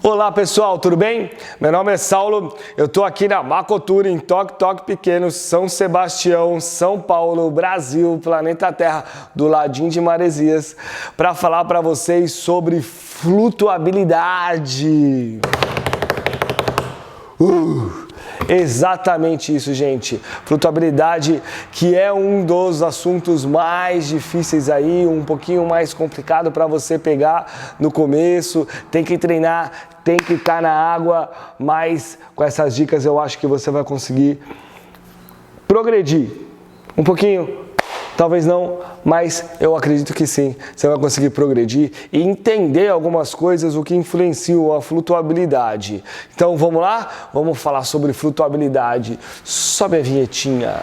Olá pessoal, tudo bem? Meu nome é Saulo, eu estou aqui na Macotour em Toque Pequeno, São Sebastião, São Paulo, Brasil, planeta Terra, do ladinho de Maresias, para falar para vocês sobre flutuabilidade. Exatamente isso, gente. Flutuabilidade, que é um dos assuntos mais difíceis aí, um pouquinho mais complicado para você pegar no começo. Tem que treinar, tem que estar na água, mas com essas dicas eu acho que você vai conseguir progredir um pouquinho. Talvez não, mas eu acredito que sim, você vai conseguir progredir e entender algumas coisas, o que influenciam a flutuabilidade. Então vamos lá? Vamos falar sobre flutuabilidade. Sobe a vinhetinha.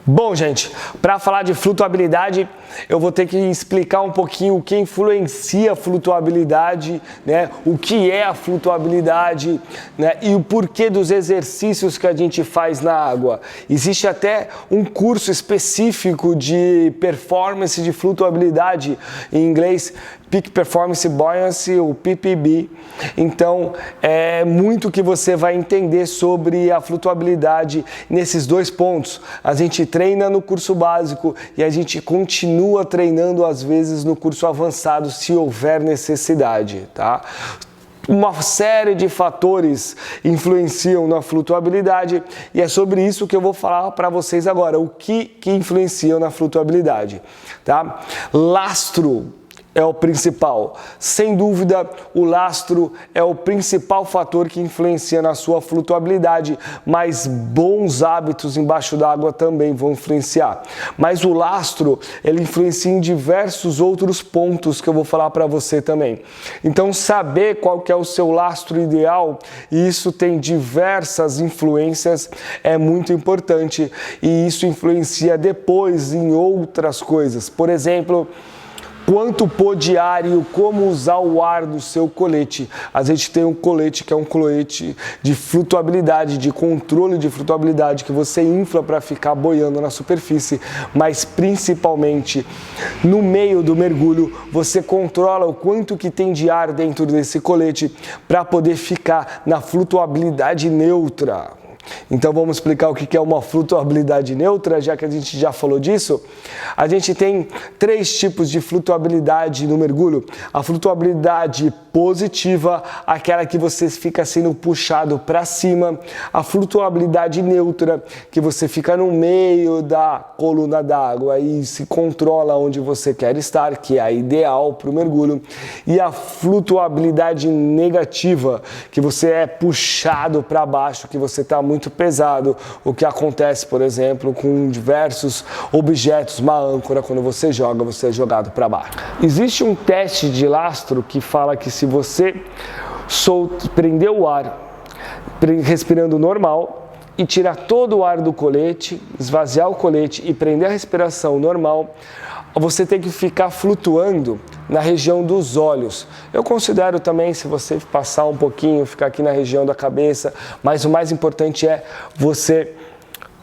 Bom, gente, para falar de flutuabilidade, eu vou ter que explicar um pouquinho o que influencia a flutuabilidade, né? O que é a flutuabilidade, né? E o porquê dos exercícios que a gente faz na água. Existe até um curso específico de performance de flutuabilidade, em inglês, Peak Performance Buoyancy, o PPB. Então, é muito que você vai entender sobre a flutuabilidade nesses dois pontos. A gente treina no curso básico e a gente continua treinando às vezes no curso avançado, se houver necessidade, tá? Uma série de fatores influenciam na flutuabilidade e é sobre isso que eu vou falar para vocês agora, o que influencia na flutuabilidade, tá? Lastro é o principal. Sem dúvida, o lastro é o principal fator que influencia na sua flutuabilidade, mas bons hábitos embaixo d'água também vão influenciar. Mas o lastro, ele influencia em diversos outros pontos que eu vou falar para você também. Então, saber qual que é o seu lastro ideal, e isso tem diversas influências, é muito importante, e isso influencia depois em outras coisas. Por exemplo, quanto pôr diário, como usar o ar do seu colete. A gente tem um colete que é um colete de flutuabilidade, de controle de flutuabilidade, que você infla para ficar boiando na superfície, mas principalmente no meio do mergulho, você controla o quanto que tem de ar dentro desse colete para poder ficar na flutuabilidade neutra. Então vamos explicar o que é uma flutuabilidade neutra, já que a gente já falou disso. A gente tem três tipos de flutuabilidade no mergulho. A flutuabilidade positiva, aquela que você fica sendo puxado para cima. A flutuabilidade neutra, que você fica no meio da coluna d'água e se controla onde você quer estar, que é a ideal para o mergulho. E a flutuabilidade negativa, que você é puxado para baixo, que você está muito pesado, o que acontece, por exemplo, com diversos objetos, uma âncora, quando você é jogado para baixo. Existe um teste de lastro que fala que se você prender o ar respirando normal e tirar todo o ar do colete, esvaziar o colete e prender a respiração normal, você tem que ficar flutuando na região dos olhos. Eu considero também, se você passar um pouquinho, ficar aqui na região da cabeça, mas o mais importante é você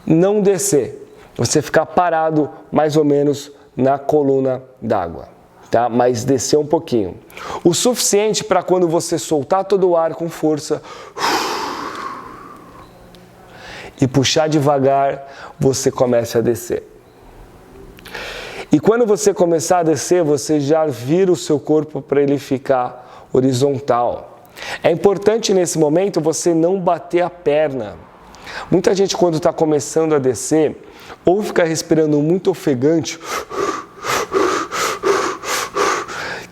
não descer, você ficar parado mais ou menos na coluna d'água, tá? Mas descer um pouquinho. O suficiente para quando você soltar todo o ar com força e puxar devagar, você comece a descer. E quando você começar a descer, você já vira o seu corpo para ele ficar horizontal. É importante nesse momento você não bater a perna. Muita gente, quando está começando a descer, ou fica respirando muito ofegante,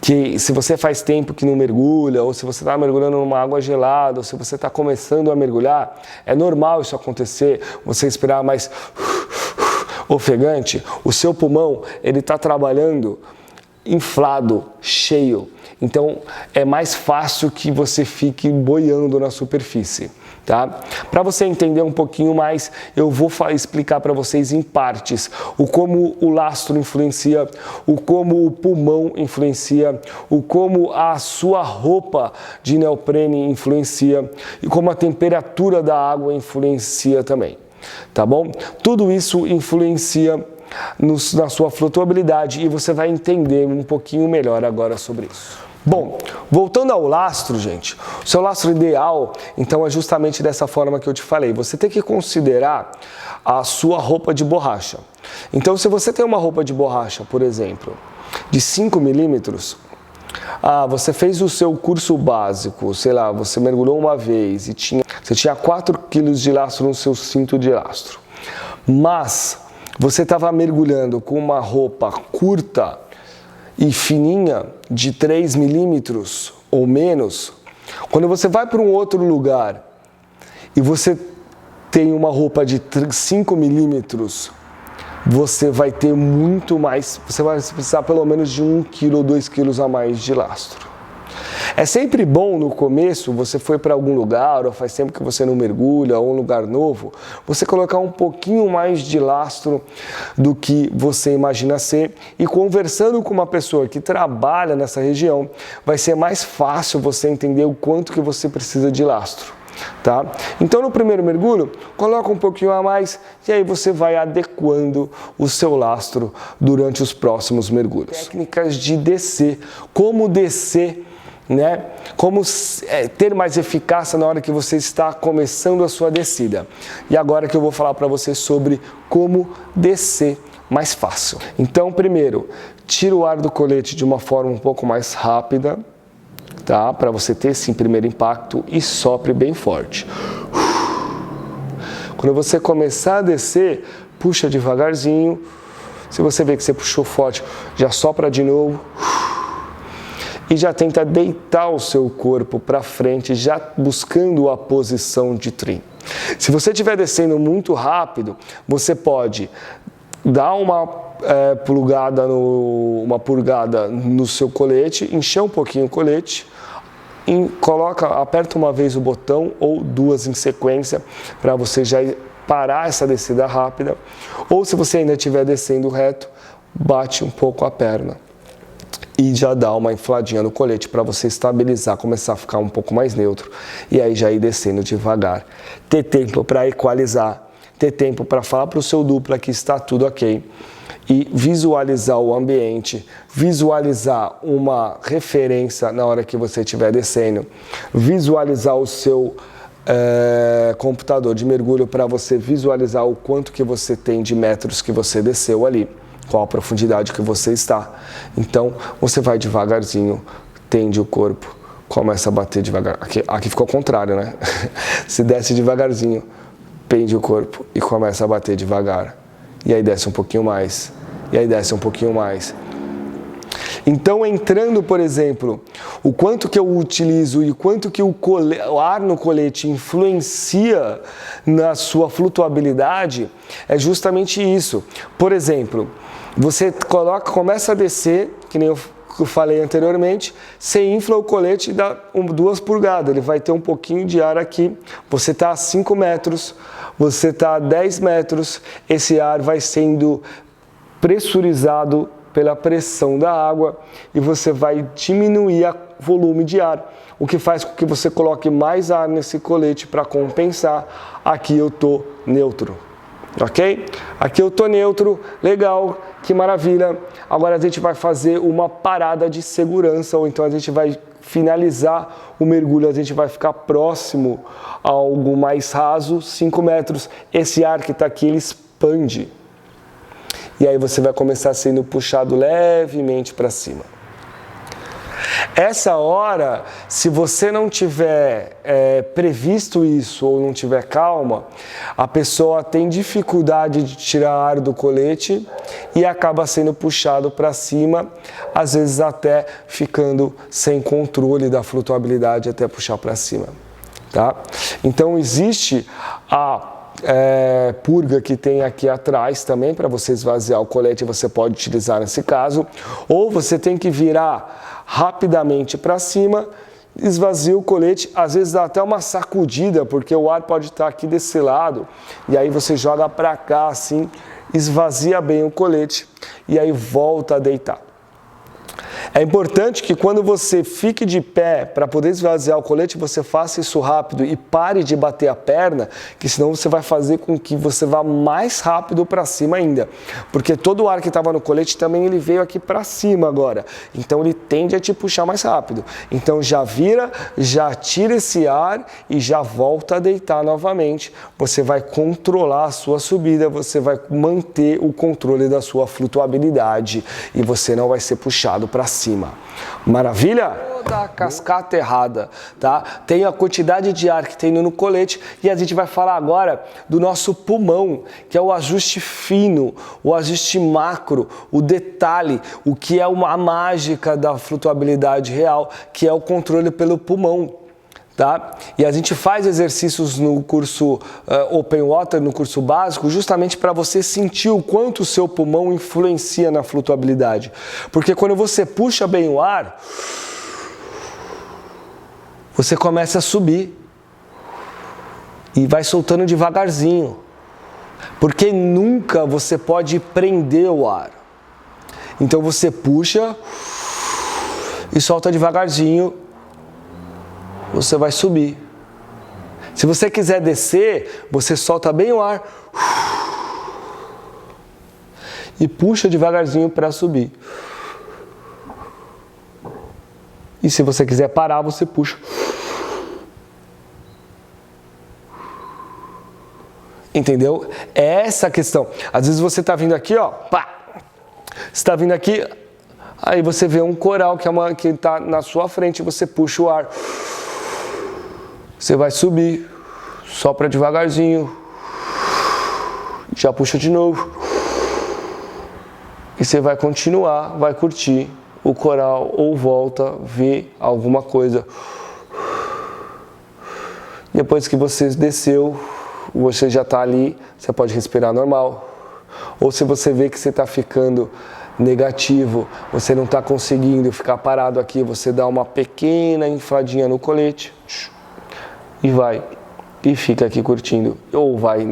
que se você faz tempo que não mergulha, ou se você está mergulhando numa água gelada, ou se você está começando a mergulhar, é normal isso acontecer, você respirar mais ofegante, o seu pulmão ele está trabalhando inflado, cheio. Então é mais fácil que você fique boiando na superfície, Tá? Para você entender um pouquinho mais, eu vou explicar para vocês em partes o como o lastro influencia, o como o pulmão influencia, o como a sua roupa de neoprene influencia e como a temperatura da água influencia também, tá bom? Tudo isso influencia na sua flutuabilidade e você vai entender um pouquinho melhor agora sobre isso. Bom, voltando ao lastro, gente, o seu lastro ideal, então, é justamente dessa forma que eu te falei. Você tem que considerar a sua roupa de borracha. Então, se você tem uma roupa de borracha, por exemplo, de 5 milímetros, você fez o seu curso básico, sei lá, você mergulhou uma vez e você tinha 4 quilos de lastro no seu cinto de lastro, mas você estava mergulhando com uma roupa curta e fininha de 3 milímetros ou menos, quando você vai para um outro lugar e você tem uma roupa de 5 milímetros, você vai ter muito mais, você vai precisar pelo menos de 1 quilo ou 2 quilos a mais de lastro. É sempre bom no começo, você foi para algum lugar, ou faz tempo que você não mergulha, ou um lugar novo, você colocar um pouquinho mais de lastro do que você imagina ser, e conversando com uma pessoa que trabalha nessa região, vai ser mais fácil você entender o quanto que você precisa de lastro. Tá? Então no primeiro mergulho, coloca um pouquinho a mais e aí você vai adequando o seu lastro durante os próximos mergulhos. Técnicas de descer, como descer, né? Como ter mais eficácia na hora que você está começando a sua descida. E agora que eu vou falar para você sobre como descer mais fácil. Então, primeiro, tira o ar do colete de uma forma um pouco mais rápida, tá? Para você ter esse primeiro impacto e sopre bem forte. Quando você começar a descer, puxa devagarzinho. Se você vê que você puxou forte, já sopra de novo. E já tenta deitar o seu corpo para frente, já buscando a posição de trim. Se você estiver descendo muito rápido, você pode dar uma purgada no seu colete, encher um pouquinho o colete, aperta uma vez o botão ou duas em sequência para você já parar essa descida rápida. Ou se você ainda estiver descendo reto, bate um pouco a perna e já dá uma infladinha no colete para você estabilizar, começar a ficar um pouco mais neutro e aí já ir descendo devagar. Ter tempo para equalizar, ter tempo para falar para o seu dupla que está tudo ok e visualizar o ambiente, visualizar uma referência na hora que você estiver descendo, visualizar o seu computador de mergulho para você visualizar o quanto que você tem de metros que você desceu ali, qual a profundidade que você está. Então, você vai devagarzinho, tende o corpo, começa a bater devagar. Aqui ficou ao contrário, né? Se desce devagarzinho, pende o corpo e começa a bater devagar. E aí desce um pouquinho mais, e aí desce um pouquinho mais. Então, entrando, por exemplo, o quanto que eu utilizo e o quanto que o ar no colete influencia na sua flutuabilidade, é justamente isso. Por exemplo, você começa a descer, que nem eu falei anteriormente, você infla o colete e dá 2 purgadas, ele vai ter um pouquinho de ar aqui, você está a 5 metros, você está a 10 metros, esse ar vai sendo pressurizado pela pressão da água e você vai diminuir o volume de ar, o que faz com que você coloque mais ar nesse colete para compensar. Aqui eu estou neutro, ok? Aqui eu estou neutro, legal, que maravilha. Agora a gente vai fazer uma parada de segurança, ou então a gente vai finalizar o mergulho, a gente vai ficar próximo a algo mais raso, 5 metros. Esse ar que está aqui, ele expande. E aí você vai começar sendo puxado levemente para cima. Essa hora, se você não tiver previsto isso ou não tiver calma, a pessoa tem dificuldade de tirar ar do colete e acaba sendo puxado para cima, às vezes até ficando sem controle da flutuabilidade até puxar para cima. Tá? Então existe a purga que tem aqui atrás também para você esvaziar o colete, você pode utilizar nesse caso, ou você tem que virar rapidamente para cima esvazia o colete, às vezes dá até uma sacudida, porque o ar pode estar aqui desse lado, e aí você joga para cá assim, esvazia bem o colete, e aí volta a deitar. É importante que quando você fique de pé para poder esvaziar o colete, você faça isso rápido e pare de bater a perna, que senão você vai fazer com que você vá mais rápido para cima ainda. Porque todo o ar que estava no colete também ele veio aqui para cima agora. Então ele tende a te puxar mais rápido. Então já vira, já tira esse ar e já volta a deitar novamente. Você vai controlar a sua subida, você vai manter o controle da sua flutuabilidade e você não vai ser puxado para cima. Maravilha? Toda a cascata errada, tá? Tem a quantidade de ar que tem no colete e a gente vai falar agora do nosso pulmão, que é o ajuste fino, o ajuste macro, o detalhe, o que é a mágica da flutuabilidade real, que é o controle pelo pulmão. Tá? E a gente faz exercícios no curso Open Water, no curso básico, justamente para você sentir o quanto o seu pulmão influencia na flutuabilidade. Porque quando você puxa bem o ar, você começa a subir e vai soltando devagarzinho. Porque nunca você pode prender o ar. Então você puxa e solta devagarzinho. Você vai subir. Se você quiser descer, você solta bem o ar e puxa devagarzinho para subir. E se você quiser parar, você puxa. Entendeu? É essa a questão. Às vezes você está vindo aqui, ó, pá. Você está vindo aqui, aí você vê um coral que está na sua frente, você puxa o ar. Você vai subir, sopra devagarzinho, já puxa de novo. E você vai continuar, vai curtir o coral ou volta, ver alguma coisa. Depois que você desceu, você já está ali, você pode respirar normal. Ou se você vê que você está ficando negativo, você não está conseguindo ficar parado aqui, você dá uma pequena infladinha no colete. E vai, e fica aqui curtindo, ou vai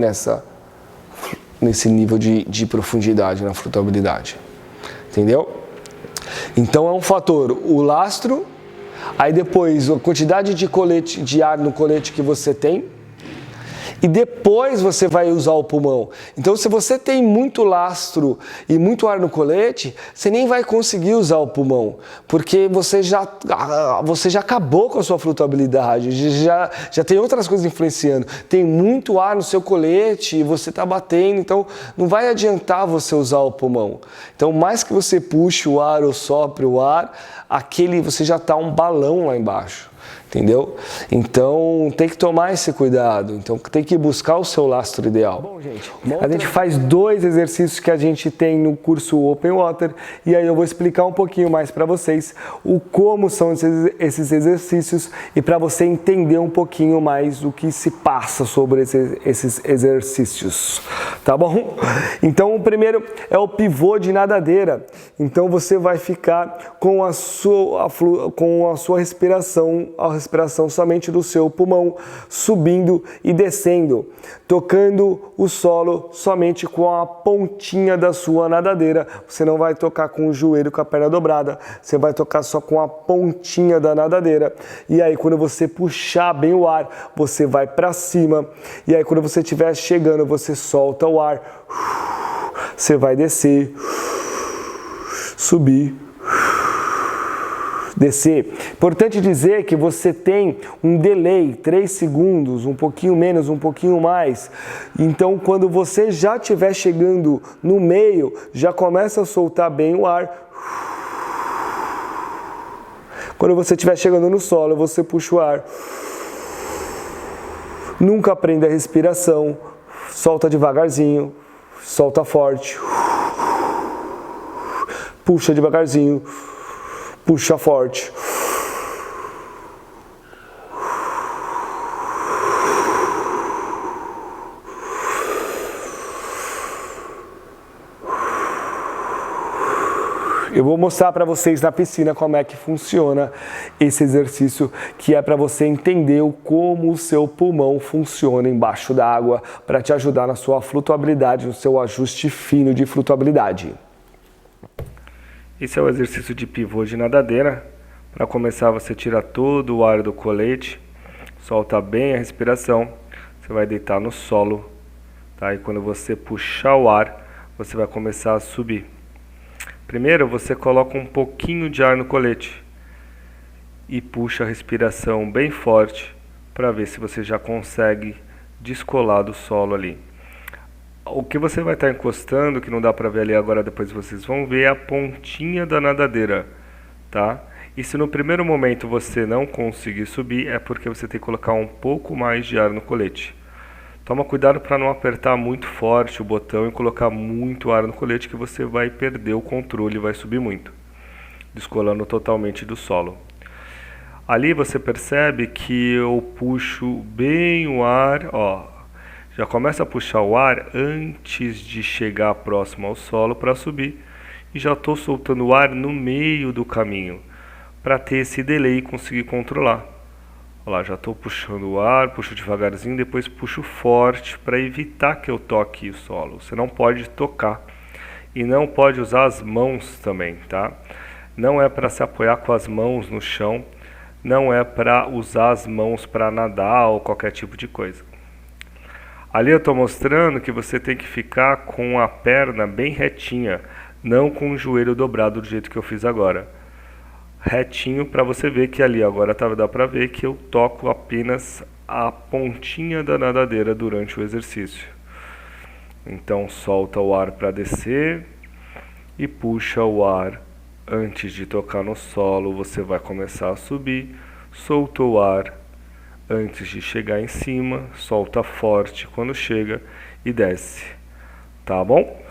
nesse nível de profundidade na flutuabilidade, entendeu? Então é um fator, o lastro, aí depois a quantidade de ar no colete que você tem, e depois você vai usar o pulmão. Então, se você tem muito lastro e muito ar no colete, você nem vai conseguir usar o pulmão, porque você já acabou com a sua flutuabilidade, já tem outras coisas influenciando. Tem muito ar no seu colete e você está batendo, então não vai adiantar você usar o pulmão. Então, mais que você puxe o ar ou sopre o ar, você já está um balão lá embaixo. Entendeu? Então tem que tomar esse cuidado, então tem que buscar o seu lastro ideal. Bom, gente, a gente faz 2 exercícios que a gente tem no curso Open Water e aí eu vou explicar um pouquinho mais para vocês como são esses exercícios e para você entender um pouquinho mais o que se passa sobre esses exercícios, tá bom? Então o primeiro é o pivô de nadadeira, então você vai ficar com a sua respiração, a respiração somente do seu pulmão, subindo e descendo, tocando o solo somente com a pontinha da sua nadadeira. Você não vai tocar com o joelho, com a perna dobrada, você vai tocar só com a pontinha da nadadeira. E aí quando você puxar bem o ar, você vai para cima. E aí quando você estiver chegando, você solta o ar. Você vai descer, subir, descer. Importante dizer que você tem um delay, 3 segundos, um pouquinho menos, um pouquinho mais. Então, quando você já estiver chegando no meio, já começa a soltar bem o ar. Quando você estiver chegando no solo, você puxa o ar. Nunca prenda a respiração. Solta devagarzinho, solta forte. Puxa devagarzinho. Puxa forte. E Eu vou mostrar para vocês na piscina como é que funciona esse exercício, que é para você entender como o seu pulmão funciona embaixo d'água, para te ajudar na sua flutuabilidade, no seu ajuste fino de flutuabilidade. Esse é o exercício de pivô de nadadeira. Para começar, você tira todo o ar do colete, solta bem a respiração, você vai deitar no solo, tá? E quando você puxar o ar, você vai começar a subir. Primeiro, você coloca um pouquinho de ar no colete e puxa a respiração bem forte para ver se você já consegue descolar do solo ali. O que você vai estar encostando, que não dá para ver ali agora, depois vocês vão ver, é a pontinha da nadadeira, tá? E se no primeiro momento você não conseguir subir, é porque você tem que colocar um pouco mais de ar no colete. Toma cuidado para não apertar muito forte o botão e colocar muito ar no colete, que você vai perder o controle e vai subir muito, descolando totalmente do solo. Ali você percebe que eu puxo bem o ar, ó, já começa a puxar o ar antes de chegar próximo ao solo para subir, e já estou soltando o ar no meio do caminho, para ter esse delay e conseguir controlar. Olha lá, já estou puxando o ar, puxo devagarzinho, depois puxo forte para evitar que eu toque o solo. Você não pode tocar e não pode usar as mãos também, tá? Não é para se apoiar com as mãos no chão, não é para usar as mãos para nadar ou qualquer tipo de coisa. Ali eu estou mostrando que você tem que ficar com a perna bem retinha, não com o joelho dobrado do jeito que eu fiz agora. Retinho, para você ver que ali agora dá para ver que eu toco apenas a pontinha da nadadeira durante o exercício. Então solta o ar para descer e puxa o ar antes de tocar no solo. Você vai começar a subir, soltou o ar antes de chegar em cima, solta forte quando chega e desce, tá bom?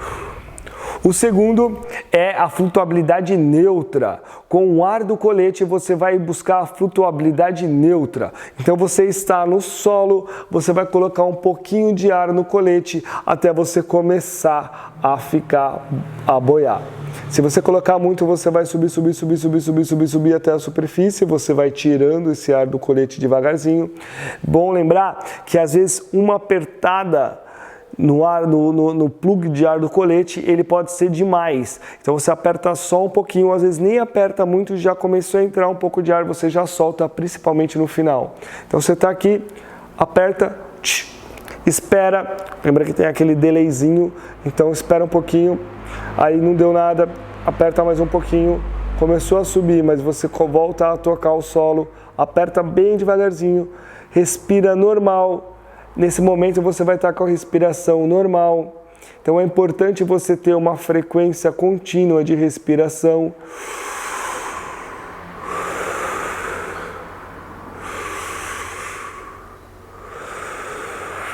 O segundo é a flutuabilidade neutra. Com o ar do colete, você vai buscar a flutuabilidade neutra. Então, você está no solo, você vai colocar um pouquinho de ar no colete até você começar a boiar. Se você colocar muito, você vai subir até a superfície, você vai tirando esse ar do colete devagarzinho. Bom lembrar que às vezes uma apertada no plug de ar do colete, ele pode ser demais. Então você aperta só um pouquinho, às vezes nem aperta muito, já começou a entrar um pouco de ar, você já solta, principalmente no final. Então você está aqui, aperta, espera, lembra que tem aquele delayzinho, então espera um pouquinho, aí não deu nada, aperta mais um pouquinho, começou a subir, mas você volta a tocar o solo, aperta bem devagarzinho, respira normal. Nesse momento você vai estar com a respiração normal. Então é importante você ter uma frequência contínua de respiração.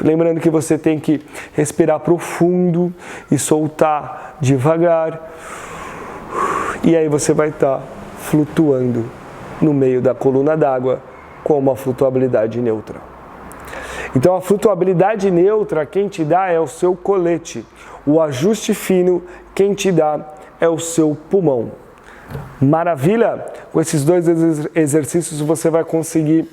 Lembrando que você tem que respirar profundo e soltar devagar. E aí você vai estar flutuando no meio da coluna d'água com uma flutuabilidade neutra. Então a flutuabilidade neutra, quem te dá é o seu colete. O ajuste fino, quem te dá é o seu pulmão. Maravilha? Com esses dois exercícios você vai conseguir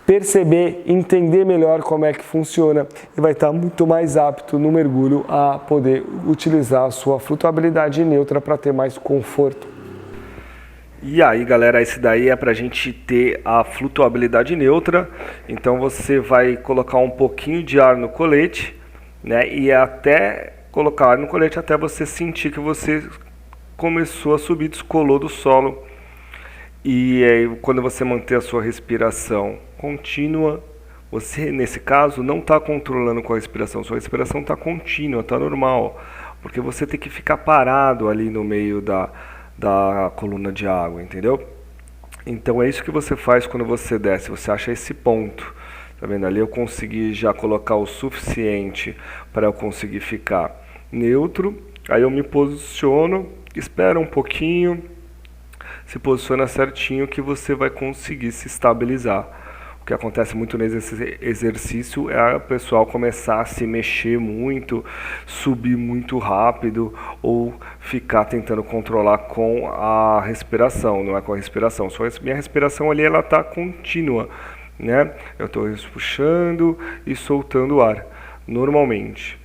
perceber, entender melhor como é que funciona e vai estar muito mais apto no mergulho a poder utilizar a sua flutuabilidade neutra para ter mais conforto. E aí, galera, esse daí é pra gente ter a flutuabilidade neutra. Então você vai colocar um pouquinho de ar no colete, né? E até colocar ar no colete até você sentir que você começou a subir, descolou do solo. E aí, quando você manter a sua respiração contínua, você, nesse caso, não está controlando com a respiração. Sua respiração está contínua, está normal. Porque você tem que ficar parado ali no meio da coluna de água, entendeu? Então é isso que você faz quando você desce, você acha esse ponto, tá vendo? Ali eu consegui já colocar o suficiente para eu conseguir ficar neutro, aí eu me posiciono, espera um pouquinho, se posiciona certinho que você vai conseguir se estabilizar. O que acontece muito nesse exercício é o pessoal começar a se mexer muito, subir muito rápido ou ficar tentando controlar com a respiração, não é com a respiração. Só minha respiração ali ela está contínua, né? Eu estou puxando e soltando o ar normalmente.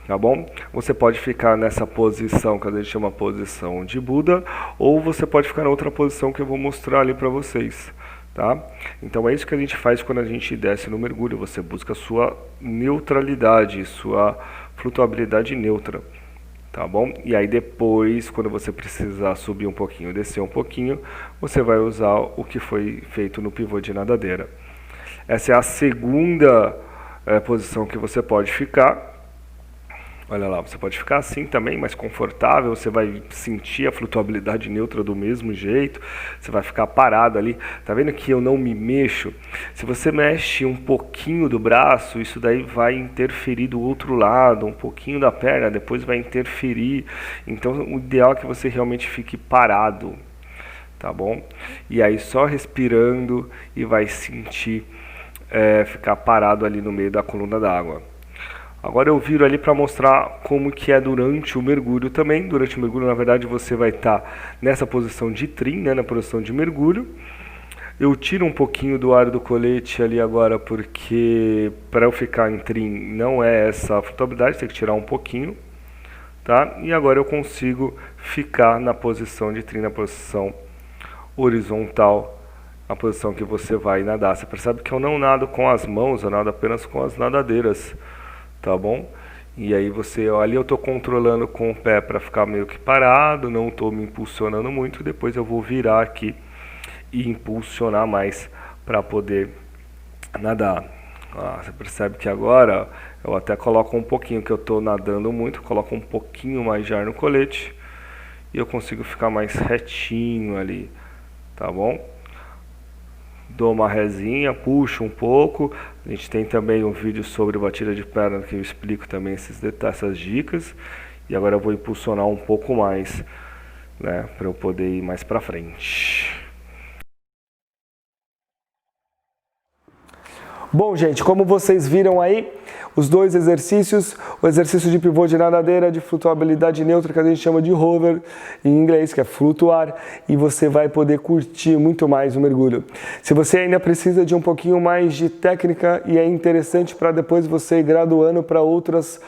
Tá bom? Você pode ficar nessa posição que a gente chama posição de Buda, ou você pode ficar na outra posição que eu vou mostrar ali para vocês. Tá? Então é isso que a gente faz quando a gente desce no mergulho, você busca sua neutralidade, sua flutuabilidade neutra, tá bom? E aí depois, quando você precisar subir um pouquinho, descer um pouquinho, você vai usar o que foi feito no pivô de nadadeira. Essa é a segunda posição que você pode ficar. Olha lá, você pode ficar assim também, mais confortável, você vai sentir a flutuabilidade neutra do mesmo jeito, você vai ficar parado ali. Tá vendo que eu não me mexo? Se você mexe um pouquinho do braço, isso daí vai interferir do outro lado, um pouquinho da perna, depois vai interferir. Então o ideal é que você realmente fique parado, tá bom? E aí só respirando e vai sentir ficar parado ali no meio da coluna d'água. Agora eu viro ali para mostrar como que é durante o mergulho também. Durante o mergulho, na verdade, você vai estar nessa posição de trim, né, na posição de mergulho. Eu tiro um pouquinho do ar do colete ali agora, porque para eu ficar em trim não é essa flutuabilidade, tem que tirar um pouquinho. Tá? E agora eu consigo ficar na posição de trim, na posição horizontal, a posição que você vai nadar. Você percebe que eu não nado com as mãos, eu nado apenas com as nadadeiras. Tá bom? E aí ali eu estou controlando com o pé para ficar meio que parado, não estou me impulsionando muito, depois eu vou virar aqui e impulsionar mais para poder nadar. Você percebe que agora eu até coloco um pouquinho, que eu estou nadando muito, coloco um pouquinho mais de ar no colete e eu consigo ficar mais retinho ali, tá bom? Dou uma rezinha, puxo um pouco. A gente tem também um vídeo sobre batida de perna que eu explico também esses detalhes, essas dicas. E agora eu vou impulsionar um pouco mais, né, para eu poder ir mais para frente. Bom, gente, como vocês viram aí, os dois exercícios, o exercício de pivô de nadadeira, de flutuabilidade neutra, que a gente chama de hover em inglês, que é flutuar, e você vai poder curtir muito mais o mergulho. Se você ainda precisa de um pouquinho mais de técnica e é interessante para depois você ir graduando para outras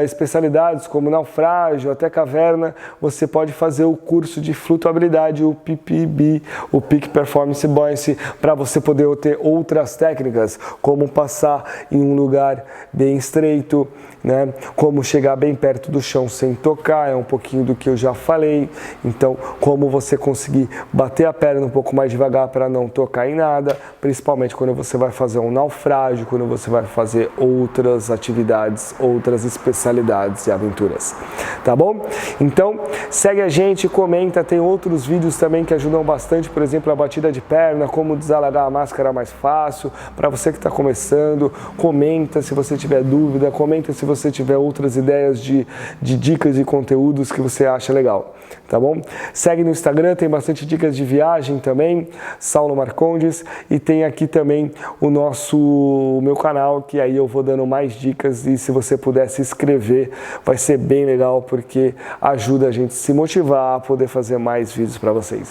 especialidades, como naufrágio, até caverna, você pode fazer o curso de flutuabilidade, o PPB, o Peak Performance Buoyancy, para você poder ter outras técnicas, como passar em um lugar bem estreito, né? Como chegar bem perto do chão sem tocar, é um pouquinho do que eu já falei. Então, como você conseguir bater a perna um pouco mais devagar para não tocar em nada, principalmente quando você vai fazer um naufrágio, quando você vai fazer outras atividades, outras especialidades e aventuras, tá bom? Então, segue a gente, comenta, tem outros vídeos também que ajudam bastante, por exemplo, a batida de perna, como desalagar a máscara mais fácil, para você que está começando, comenta se você tiver dúvida, comenta se você tiver outras ideias de dicas e conteúdos que você acha legal, tá bom? Segue no Instagram, tem bastante dicas de viagem também, Saulo Marcondes, e tem aqui também o meu canal, que aí eu vou dando mais dicas, e se você puder se inscrever, vai ser bem legal, porque ajuda a gente a se motivar a poder fazer mais vídeos para vocês.